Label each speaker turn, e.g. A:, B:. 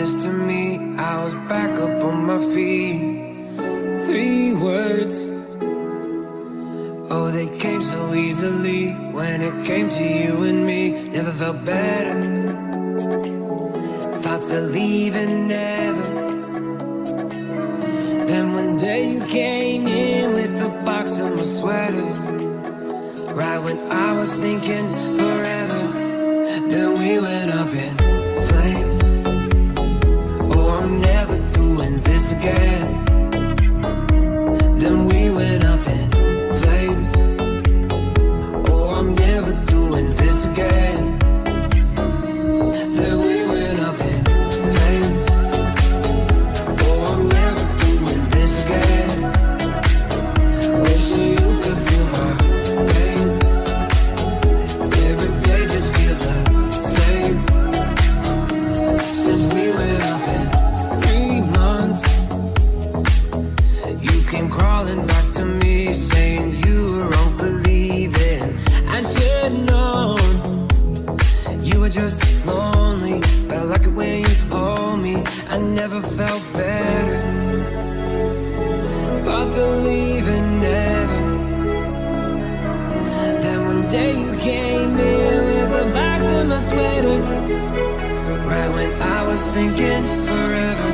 A: this to me, I was back up on my feet. 3 words, oh, they came so easily. When it came to you and me, never felt better. Thoughts of leaving never. Then one day you came in with a box of my sweaters, right when I was thinking forever. Then we went up in flames. Oh, I'm never doing this again. Then we went up in flames. Oh, I'm never doing this again. Then we went up in flames. Oh, I'm never doing this again. Wishing you could feel my pain. Every day just feels the same. Since we went up in 3 months, you came crawling back to me, saying you were wrong for leaving. I should've known you were just lonely. Felt like it when you hold me. I never felt better. Thoughts of leaving never. Then one day you came in with a box of my sweaters, right when I was thinking forever.